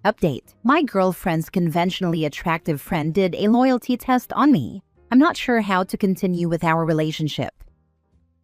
Update: my girlfriend's conventionally attractive friend did a loyalty test on me. I'm not sure how to continue with our relationship.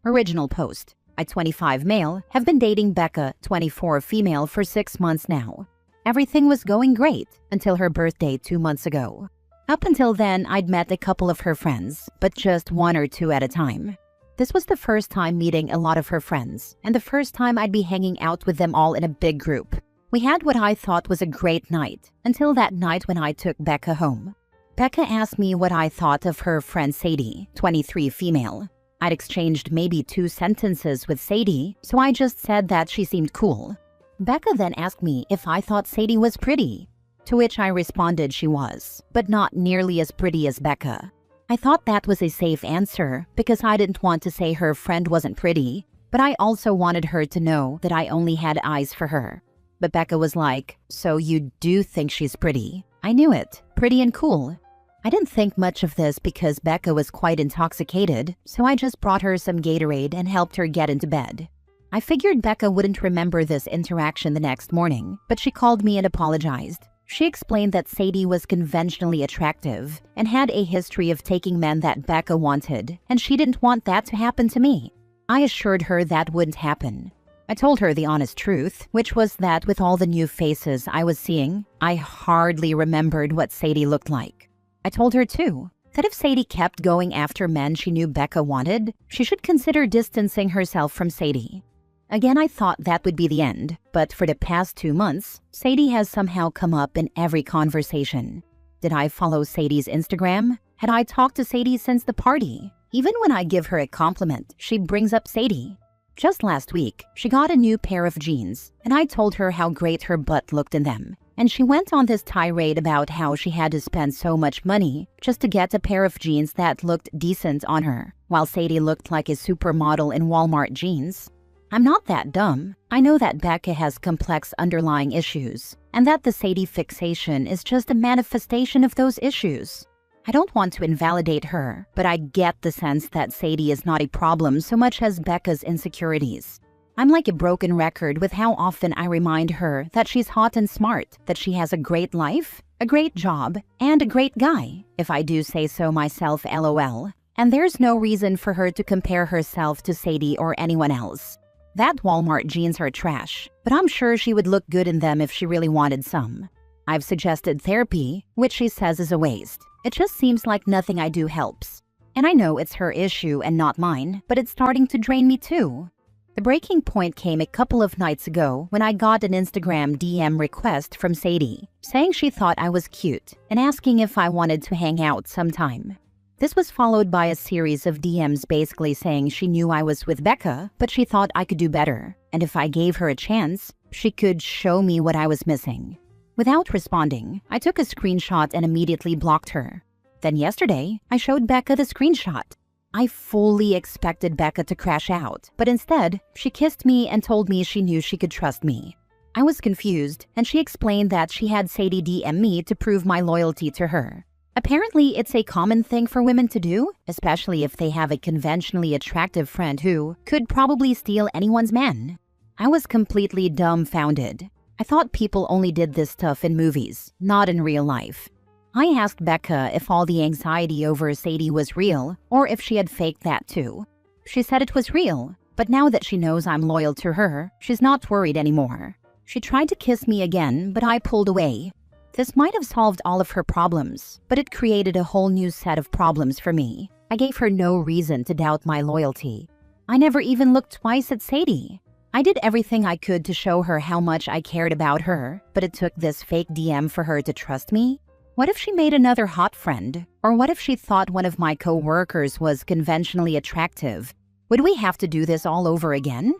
Original post: I, 25 male, have been dating Becca, 24 female, for 6 months now. Everything was going great until her birthday 2 months ago. Up until then, I'd met a couple of her friends, but just 1 or 2 at a time. This was the first time meeting a lot of her friends, and the first time I'd be hanging out with them all in a big group. We had what I thought was a great night, until that night when I took Becca home. Becca asked me what I thought of her friend Sadie, 23 female. I'd exchanged maybe 2 sentences with Sadie, so I just said that she seemed cool. Becca then asked me if I thought Sadie was pretty, to which I responded she was, but not nearly as pretty as Becca. I thought that was a safe answer because I didn't want to say her friend wasn't pretty, but I also wanted her to know that I only had eyes for her. But Becca was like, "So you do think she's pretty?" I knew it, pretty and cool. I didn't think much of this because Becca was quite intoxicated, so I just brought her some Gatorade and helped her get into bed. I figured Becca wouldn't remember this interaction the next morning, but she called me and apologized. She explained that Sadie was conventionally attractive and had a history of taking men that Becca wanted, and she didn't want that to happen to me. I assured her that wouldn't happen. I told her the honest truth, which was that with all the new faces I was seeing, I hardly remembered what Sadie looked like. I told her, too, that if Sadie kept going after men she knew Becca wanted, she should consider distancing herself from Sadie. Again, I thought that would be the end, but for the past 2 months, Sadie has somehow come up in every conversation. Did I follow Sadie's Instagram? Had I talked to Sadie since the party? Even when I give her a compliment, she brings up Sadie. Just last week, she got a new pair of jeans, and I told her how great her butt looked in them. And she went on this tirade about how she had to spend so much money just to get a pair of jeans that looked decent on her, while Sadie looked like a supermodel in Walmart jeans. I'm not that dumb. I know that Becca has complex underlying issues, and that the Sadie fixation is just a manifestation of those issues. I don't want to invalidate her, but I get the sense that Sadie is not a problem so much as Becca's insecurities. I'm like a broken record with how often I remind her that she's hot and smart, that she has a great life, a great job, and a great guy, if I do say so myself, LOL. And there's no reason for her to compare herself to Sadie or anyone else. That Walmart jeans are trash, but I'm sure she would look good in them if she really wanted some. I've suggested therapy, which she says is a waste. It just seems like nothing I do helps. And I know it's her issue and not mine, but it's starting to drain me too. The breaking point came a couple of nights ago when I got an Instagram DM request from Sadie, saying she thought I was cute and asking if I wanted to hang out sometime. This was followed by a series of DMs basically saying she knew I was with Becca, but she thought I could do better, and if I gave her a chance, she could show me what I was missing. Without responding, I took a screenshot and immediately blocked her. Then yesterday, I showed Becca the screenshot. I fully expected Becca to crash out, but instead, she kissed me and told me she knew she could trust me. I was confused, and she explained that she had Sadie DM me to prove my loyalty to her. Apparently, it's a common thing for women to do, especially if they have a conventionally attractive friend who could probably steal anyone's man. I was completely dumbfounded. I thought people only did this stuff in movies, not in real life. I asked Becca if all the anxiety over Sadie was real, or if she had faked that too. She said it was real, but now that she knows I'm loyal to her, she's not worried anymore. She tried to kiss me again, but I pulled away. This might have solved all of her problems, but it created a whole new set of problems for me. I gave her no reason to doubt my loyalty. I never even looked twice at Sadie. I did everything I could to show her how much I cared about her, but it took this fake DM for her to trust me? What if she made another hot friend? Or what if she thought one of my co-workers was conventionally attractive? Would we have to do this all over again?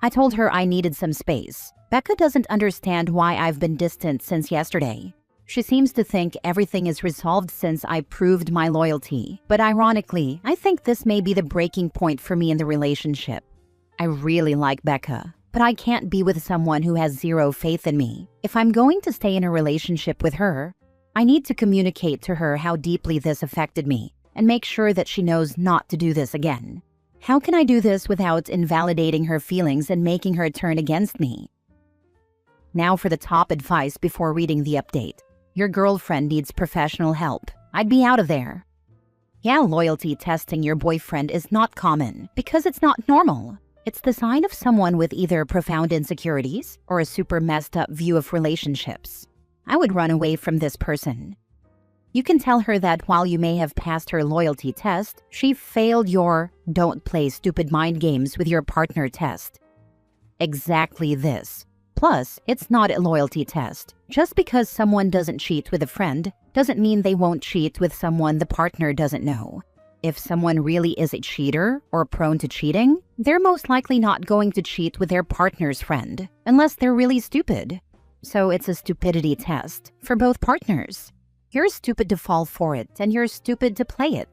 I told her I needed some space. Becca doesn't understand why I've been distant since yesterday. She seems to think everything is resolved since I proved my loyalty. But ironically, I think this may be the breaking point for me in the relationship. I really like Becca, but I can't be with someone who has zero faith in me. If I'm going to stay in a relationship with her, I need to communicate to her how deeply this affected me and make sure that she knows not to do this again. How can I do this without invalidating her feelings and making her turn against me? Now for the top advice before reading the update. Your girlfriend needs professional help. I'd be out of there. Yeah, loyalty testing your boyfriend is not common because it's not normal. It's the sign of someone with either profound insecurities or a super messed up view of relationships. I would run away from this person. You can tell her that while you may have passed her loyalty test, she failed your don't play stupid mind games with your partner test. Exactly this. Plus, it's not a loyalty test. Just because someone doesn't cheat with a friend doesn't mean they won't cheat with someone the partner doesn't know. If someone really is a cheater or prone to cheating, they're most likely not going to cheat with their partner's friend, unless they're really stupid. So it's a stupidity test for both partners. You're stupid to fall for it, and you're stupid to play it.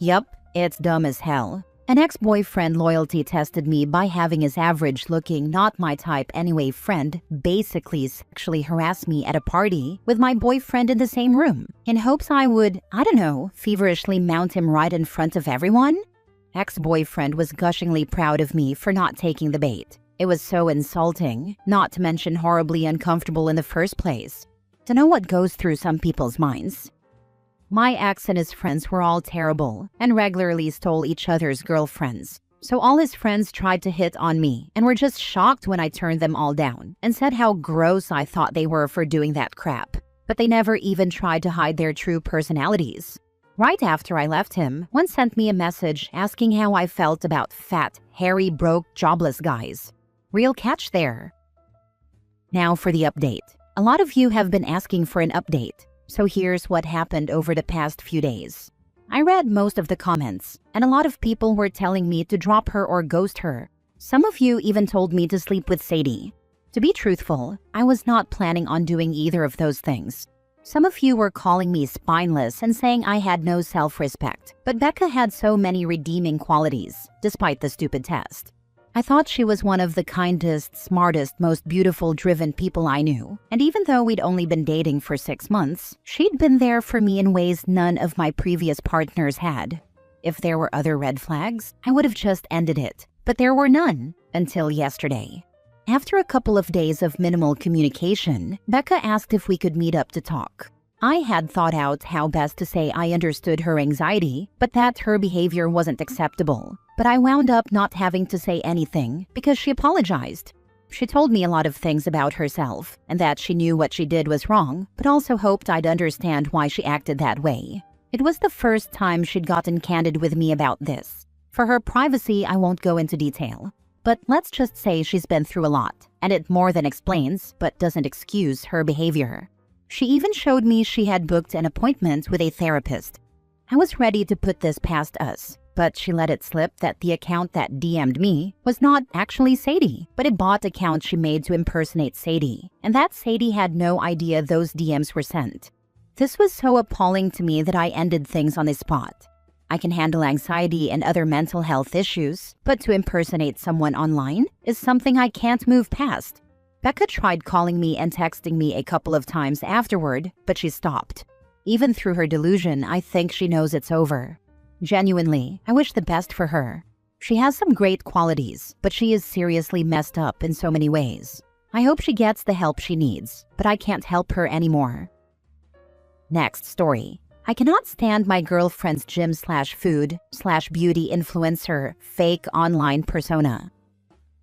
Yup, it's dumb as hell. An ex-boyfriend loyalty tested me by having his average-looking, not my type anyway friend basically sexually harass me at a party with my boyfriend in the same room, in hopes I would, feverishly mount him right in front of everyone? Ex-boyfriend was gushingly proud of me for not taking the bait. It was so insulting, not to mention horribly uncomfortable in the first place. To know what goes through some people's minds. My ex and his friends were all terrible and regularly stole each other's girlfriends. So all his friends tried to hit on me and were just shocked when I turned them all down and said how gross I thought they were for doing that crap. But they never even tried to hide their true personalities. Right after I left him, one sent me a message asking how I felt about fat, hairy, broke, jobless guys. Real catch there. Now for the update. A lot of you have been asking for an update. So here's what happened over the past few days. I read most of the comments, and a lot of people were telling me to drop her or ghost her. Some of you even told me to sleep with Sadie. To be truthful, I was not planning on doing either of those things. Some of you were calling me spineless and saying I had no self-respect, but Becca had so many redeeming qualities, despite the stupid test. I thought she was one of the kindest, smartest, most beautiful, driven people I knew. And even though we'd only been dating for 6 months, she'd been there for me in ways none of my previous partners had. If there were other red flags, I would have just ended it. But there were none, until yesterday. After a couple of days of minimal communication, Becca asked if we could meet up to talk. I had thought out how best to say I understood her anxiety, but that her behavior wasn't acceptable. But I wound up not having to say anything because she apologized. She told me a lot of things about herself and that she knew what she did was wrong, but also hoped I'd understand why she acted that way. It was the first time she'd gotten candid with me about this. For her privacy, I won't go into detail. But let's just say she's been through a lot, and it more than explains, but doesn't excuse her behavior. She even showed me she had booked an appointment with a therapist. I was ready to put this past us. But she let it slip that the account that DM'd me was not actually Sadie, but a bot account she made to impersonate Sadie, and that Sadie had no idea those DMs were sent. This was so appalling to me that I ended things on the spot. I can handle anxiety and other mental health issues, but to impersonate someone online is something I can't move past. Becca tried calling me and texting me a couple of times afterward, but she stopped. Even through her delusion, I think she knows it's over. Genuinely, I wish the best for her. She has some great qualities, but she is seriously messed up in so many ways. I hope she gets the help she needs, but I can't help her anymore. Next story. I cannot stand my girlfriend's gym/food/beauty influencer fake online persona.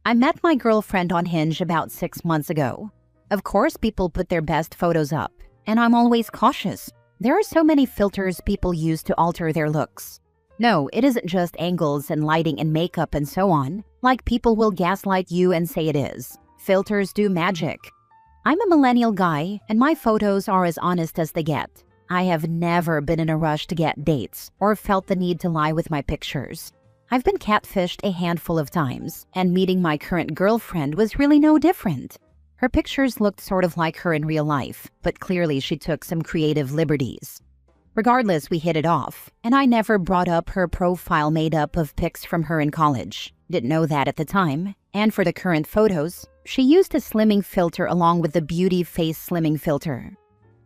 I met my girlfriend on Hinge about 6 months ago. Of course, people put their best photos up, and I'm always cautious. There are so many filters people use to alter their looks. No, it isn't just angles and lighting and makeup and so on, like people will gaslight you and say it is. Filters do magic. I'm a millennial guy, and my photos are as honest as they get. I have never been in a rush to get dates or felt the need to lie with my pictures. I've been catfished a handful of times, and meeting my current girlfriend was really no different. Her pictures looked sort of like her in real life, but clearly she took some creative liberties. Regardless, we hit it off, and I never brought up her profile made up of pics from her in college. Didn't know that at the time. And for the current photos, she used a slimming filter along with the beauty face slimming filter.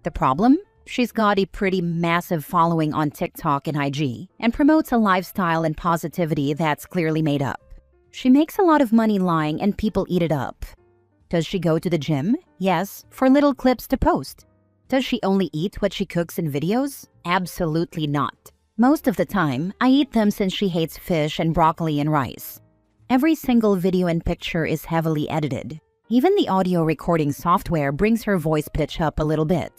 The problem? She's got a pretty massive following on TikTok and IG, and promotes a lifestyle and positivity that's clearly made up. She makes a lot of money lying, and people eat it up. Does she go to the gym? Yes, for little clips to post. Does she only eat what she cooks in videos? Absolutely not. Most of the time, I eat them since she hates fish and broccoli and rice. Every single video and picture is heavily edited. Even the audio recording software brings her voice pitch up a little bit.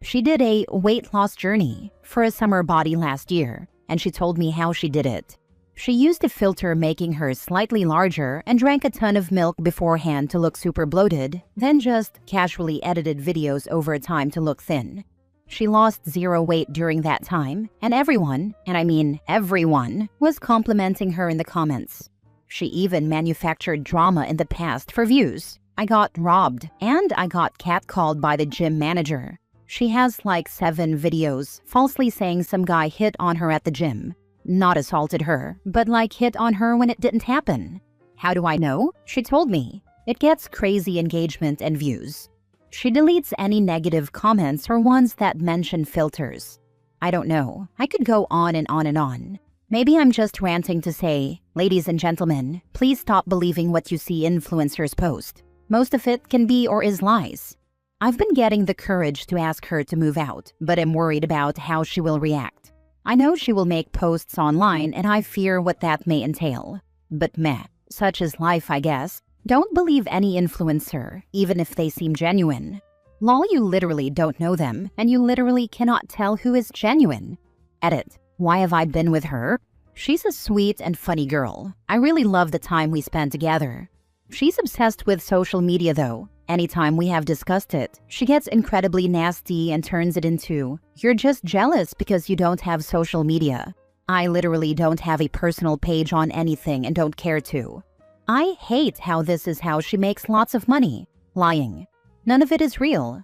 She did a weight loss journey for a summer body last year, and she told me how she did it. She used a filter making her slightly larger and drank a ton of milk beforehand to look super bloated, then just casually edited videos over time to look thin. She lost 0 weight during that time, and everyone, and I mean everyone, was complimenting her in the comments. She even manufactured drama in the past for views. I got robbed, and I got catcalled by the gym manager. She has like 7 videos falsely saying some guy hit on her at the gym. Not assaulted her, but like hit on her when it didn't happen. How do I know? She told me. It gets crazy engagement and views. She deletes any negative comments or ones that mention filters. I don't know. I could go on and on and on. Maybe I'm just ranting to say, ladies and gentlemen, please stop believing what you see influencers post. Most of it can be or is lies. I've been getting the courage to ask her to move out, but am worried about how she will react. I know she will make posts online and I fear what that may entail. But meh, such is life, I guess. Don't believe any influencer, even if they seem genuine. Lol, you literally don't know them, and you literally cannot tell who is genuine. Edit. Why have I been with her? She's a sweet and funny girl. I really love the time we spent together. She's obsessed with social media though. Anytime we have discussed it, she gets incredibly nasty and turns it into, "You're just jealous because you don't have social media." I literally don't have a personal page on anything and don't care to. I hate how this is how she makes lots of money. Lying. None of it is real.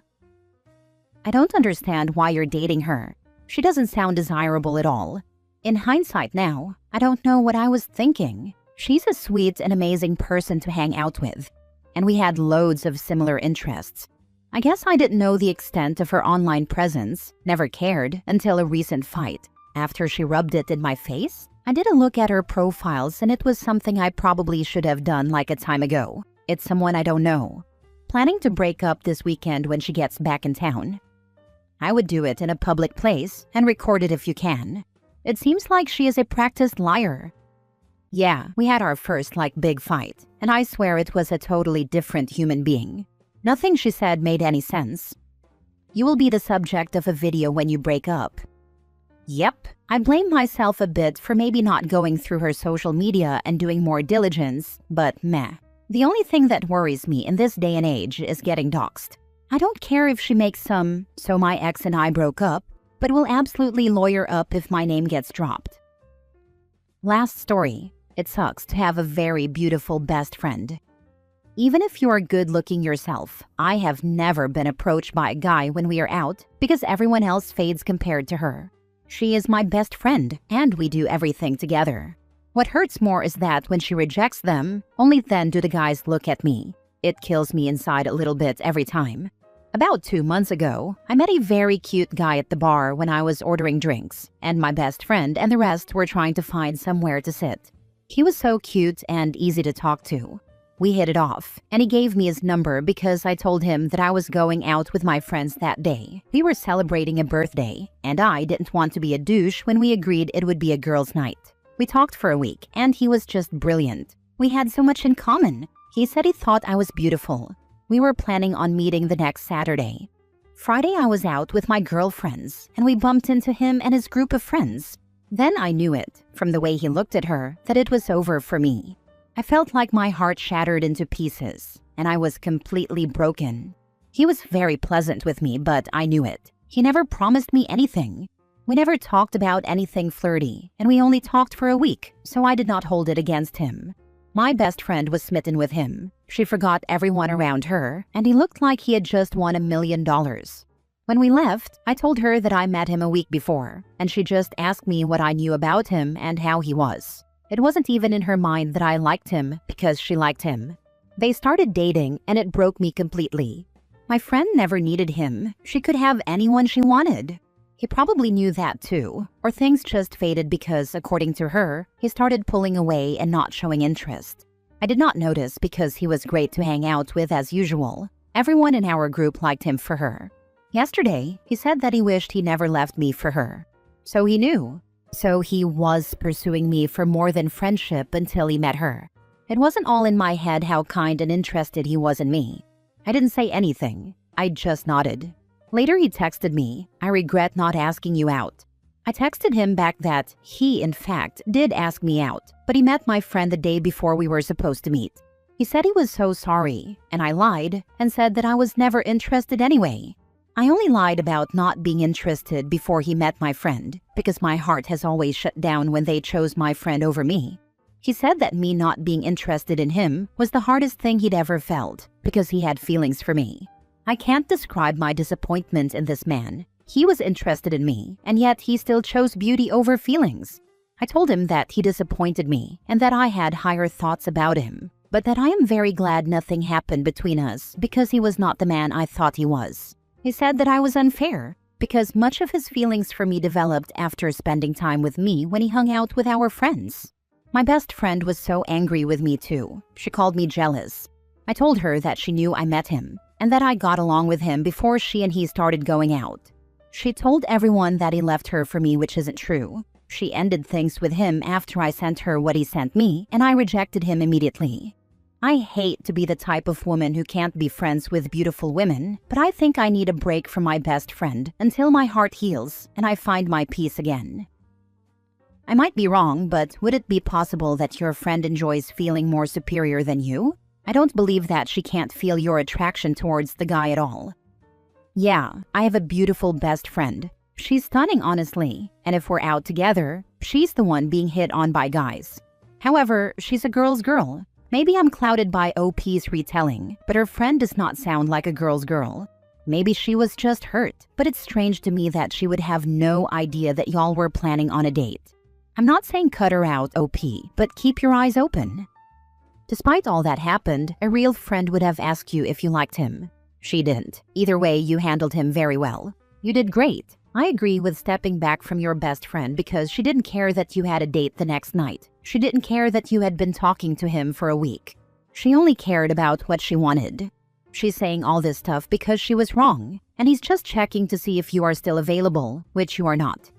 I don't understand why you're dating her. She doesn't sound desirable at all. In hindsight now, I don't know what I was thinking. She's a sweet and amazing person to hang out with. And we had loads of similar interests. I guess I didn't know the extent of her online presence, never cared, until a recent fight. After she rubbed it in my face, I did a look at her profiles and it was something I probably should have done like a time ago. It's someone I don't know. Planning to break up this weekend when she gets back in town. I would do it in a public place and record it if you can. It seems like she is a practiced liar. Yeah, we had our first big fight, and I swear it was a totally different human being. Nothing she said made any sense. You will be the subject of a video when you break up. Yep, I blame myself a bit for maybe not going through her social media and doing more diligence, but meh. The only thing that worries me in this day and age is getting doxxed. I don't care if she makes some, "so my ex and I broke up," but will absolutely lawyer up if my name gets dropped. Last story. It sucks to have a very beautiful best friend. Even if you are good looking yourself, I have never been approached by a guy when we are out because everyone else fades compared to her. She is my best friend and we do everything together. What hurts more is that when she rejects them, only then do the guys look at me. It kills me inside a little bit every time. About 2 months ago, I met a very cute guy at the bar when I was ordering drinks, and my best friend and the rest were trying to find somewhere to sit. He was so cute and easy to talk to. We hit it off, and he gave me his number because I told him that I was going out with my friends that day. We were celebrating a birthday, and I didn't want to be a douche when we agreed it would be a girls' night. We talked for a week, and he was just brilliant. We had so much in common. He said he thought I was beautiful. We were planning on meeting the next Saturday. Friday, I was out with my girlfriends, and we bumped into him and his group of friends. Then I knew it, from the way he looked at her, that it was over for me. I felt like my heart shattered into pieces, and I was completely broken. He was very pleasant with me, but I knew it. He never promised me anything. We never talked about anything flirty, and we only talked for a week, so I did not hold it against him. My best friend was smitten with him. She forgot everyone around her, and he looked like he had just won $1 million. When we left, I told her that I met him a week before, and she just asked me what I knew about him and how he was. It wasn't even in her mind that I liked him because she liked him. They started dating, and it broke me completely. My friend never needed him. She could have anyone she wanted. He probably knew that too, or things just faded because, according to her, he started pulling away and not showing interest. I did not notice because he was great to hang out with as usual. Everyone in our group liked him for her. Yesterday, he said that he wished he never left me for her. So he knew. So he was pursuing me for more than friendship until he met her. It wasn't all in my head how kind and interested he was in me. I didn't say anything. I just nodded. Later he texted me, "I regret not asking you out." I texted him back that he, in fact, did ask me out, but he met my friend the day before we were supposed to meet. He said he was so sorry, and I lied and said that I was never interested anyway. I only lied about not being interested before he met my friend, because my heart has always shut down when they chose my friend over me. He said that me not being interested in him was the hardest thing he'd ever felt, because he had feelings for me. I can't describe my disappointment in this man. He was interested in me, and yet he still chose beauty over feelings. I told him that he disappointed me, and that I had higher thoughts about him, but that I am very glad nothing happened between us because he was not the man I thought he was. He said that I was unfair, because much of his feelings for me developed after spending time with me when he hung out with our friends. My best friend was so angry with me too. She called me jealous. I told her that she knew I met him, and that I got along with him before she and he started going out. She told everyone that he left her for me, which isn't true. She ended things with him after I sent her what he sent me, and I rejected him immediately. I hate to be the type of woman who can't be friends with beautiful women, but I think I need a break from my best friend until my heart heals and I find my peace again. I might be wrong, but would it be possible that your friend enjoys feeling more superior than you? I don't believe that she can't feel your attraction towards the guy at all. Yeah, I have a beautiful best friend. She's stunning, honestly, and if we're out together, she's the one being hit on by guys. However, she's a girl's girl. Maybe I'm clouded by OP's retelling, but her friend does not sound like a girl's girl. Maybe she was just hurt, but it's strange to me that she would have no idea that y'all were planning on a date. I'm not saying cut her out, OP, but keep your eyes open. Despite all that happened, a real friend would have asked you if you liked him. She didn't. Either way, you handled him very well. You did great. I agree with stepping back from your best friend because she didn't care that you had a date the next night. She didn't care that you had been talking to him for a week. She only cared about what she wanted. She's saying all this stuff because she was wrong, and he's just checking to see if you are still available, which you are not.